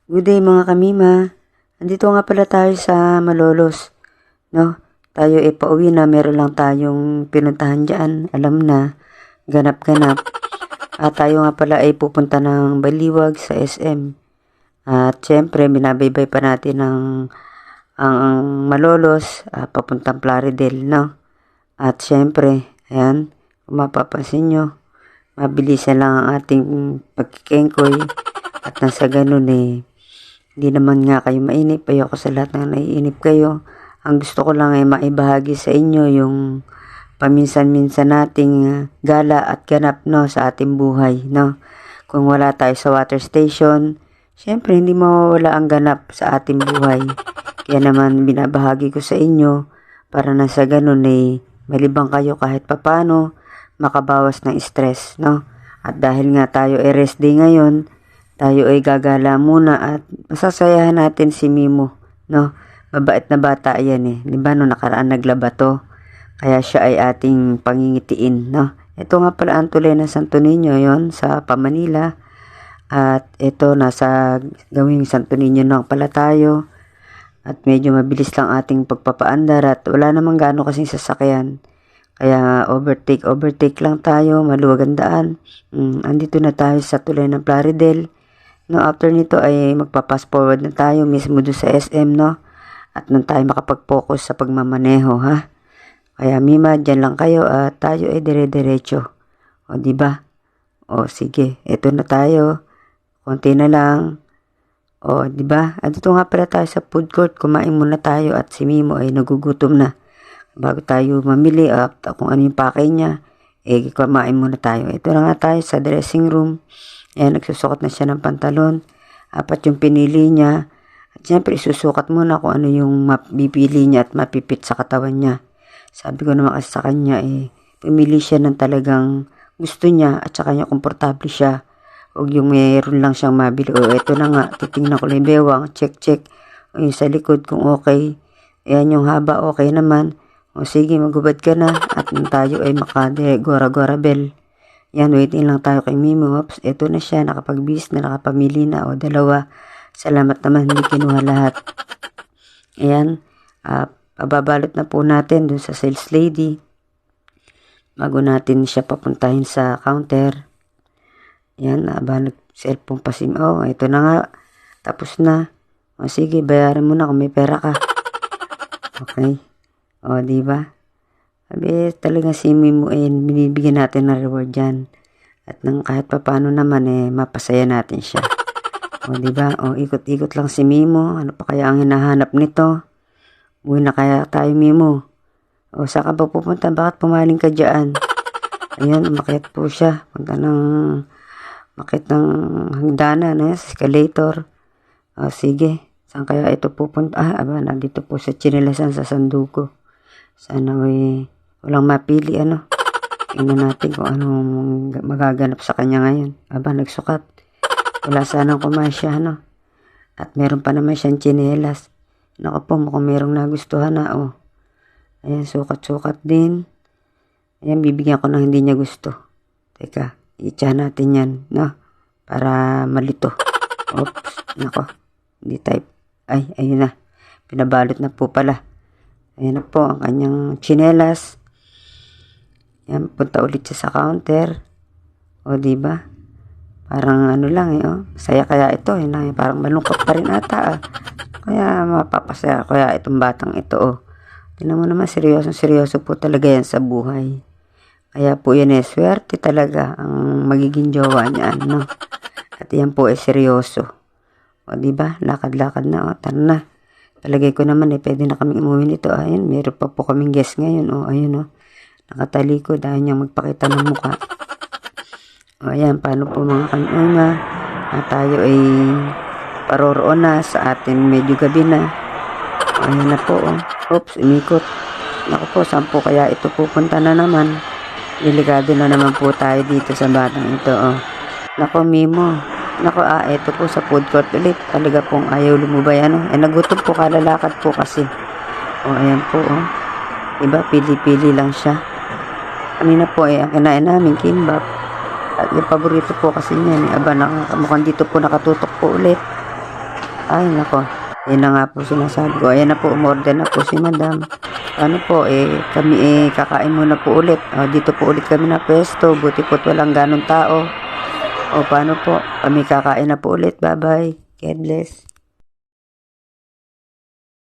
Good day mga kamima. Andito nga pala tayo sa Malolos, no? Tayo pauwi na, meron lang tayong pinuntahan dyan. Alam na, ganap-ganap. At tayo nga pala ay pupunta ng Baliwag sa SM. At syempre, binabaybay pa natin ang Malolos, papuntang Plaridel, no? At syempre, ayan, kung mapapansin nyo, mabilisan lang ang ating pagkikengkoy. At nasa ganun hindi naman nga kayo mainip. Ayoko sa lahat ng naiinip kayo. Ang gusto ko lang ay maibahagi sa inyo yung paminsan-minsan nating gala at ganap, no, sa ating buhay, no. Kung wala tayo sa water station, syempre hindi mawawala ang ganap sa ating buhay. Kaya naman binabahagi ko sa inyo para na sa ganun malibang kayo kahit papano, makabawas ng stress, no. At dahil nga tayo rest day ngayon, tayo ay gagala muna at masasayahan natin si Mimo, no? Mabait na bata yan Di ba no nakaraan naglaba to? Kaya siya ay ating pangingitiin, no? Ito nga pala ang tulay ng Santo Niño yon sa Pamanila. At ito nasa gawing Santo Niño na pala tayo. At medyo mabilis lang ating pagpapaandar at wala namang gaano kasing sasakyan. Kaya overtake lang tayo, maluwag ang daan. Andito na tayo sa tulay ng Plaridel. No, after nito ay magpa-fast forward na tayo mismo doon sa SM, no? At nang tayo makapag-focus sa pagmamaneho, ha? Kaya Mima, dyan lang kayo at tayo ay dire-diretso. O, di ba? O, sige, eto na tayo. Konti na lang. O, di ba? At ito nga pala tayo sa food court. Kumain muna tayo at si Mimo ay nagugutom na. Bago tayo mamili at kung ano yung pakay niya, kumain muna tayo. Ito na nga tayo sa dressing room. Ayan, nagsusukat na siya ng pantalon. 4 yung pinili niya. At syempre, isusukat muna kung ano yung mapipili niya at mapipit sa katawan niya. Sabi ko naman kasi sa kanya, pumili siya ng talagang gusto niya at saka niya komportable siya. Huwag yung mayroon lang siyang mabili. O, eto na nga, titingnan ko lang yung bewang. Check. O, yung sa likod kung okay. Ayan, yung haba, okay naman. O, sige, magubad ka na. At tayo ay makade-gora-gora bell. Yan, waiting lang tayo kay Mimo. Oops, eto na siya, nakapag-bis na, nakapamili na. O, 2. Salamat naman, hindi kinuha lahat. Ayan, pababalot na po natin dun sa sales lady. Bago natin siya papuntahin sa counter. Ayan, nag-cellphone pa si Mimo. O, eto na nga, tapos na. O, sige, bayaran mo na kung may pera ka. Okay. O, diba? Sabi, talaga si Mimo binibigyan natin ng reward dyan. At nang kahit papano naman mapasaya natin siya. O, diba? O, ikot-ikot lang si Mimo. Ano pa kaya ang hinahanap nito? Uwi na kaya tayo, Mimo. O, saan ka ba pupunta? Bakit pumaling ka dyan? Ayan, umakyat po siya. Umakyat ng hagdanan, sa escalator. O, sige. Saan kaya ito pupunta? Nandito po sa Chinelasan sa Sanduko. Sana walang mapili, Tingnan natin kung anong magaganap sa kanya ngayon. Nagsukat. Wala sanang kumasya, At meron pa naman siyang tsinelas. Naku po, mukhang merong nagustuhan na, Ayan, sukat-sukat din. Ayan, bibigyan ko ng hindi niya gusto. Teka, i-tsa natin yan, Para malito. Oops, nako. Hindi type. Ay, ayun na. Pinabalot na po pala. Ayan na po ang kanyang tsinelas. Yan, punta ulit siya sa counter. O, diba? Parang lang Saya kaya ito, parang malungkot pa rin ata, Kaya mapapasaya kaya itong batang ito, Tingnan mo naman, seryoso po talaga yan sa buhay. Kaya po yan swerte talaga ang magiging jowa niya, At yan po seryoso. O, diba? Lakad-lakad na, tara na. Palagay ko naman pwede na kaming umuwi nito. Ayun, meron pa po kaming guest ngayon. Ayun nakatalikod. Ayaw niyang magpakita ng mukha. Ayan, paano po mga kanina? Tayo ay paroroon na sa atin. Medyo gabi na. Ayan na po. Oops, umikot. Naku po, saan po kaya ito pupunta na naman? Delikado na naman po tayo dito sa batang ito. Naku, Mimo. Naku, eto po sa food court ulit. Talaga pong ayaw lumubay, nagutom po, kalalakad po kasi. Ayan po, Diba, pili-pili lang siya. Kanina po, ang kinain namin, kimbap. At yung paborito po kasi niyan, mukhang dito po nakatutok po ulit. Ay, nako. Yun na nga po sinasabi ko. Ayan na po, umorder na po si madam. Ano po, kami kakain muna po ulit. Dito po ulit kami na pwesto. Buti po't walang ganong tao. O, paano po? Kami kakain na po ulit. Bye-bye. God bless.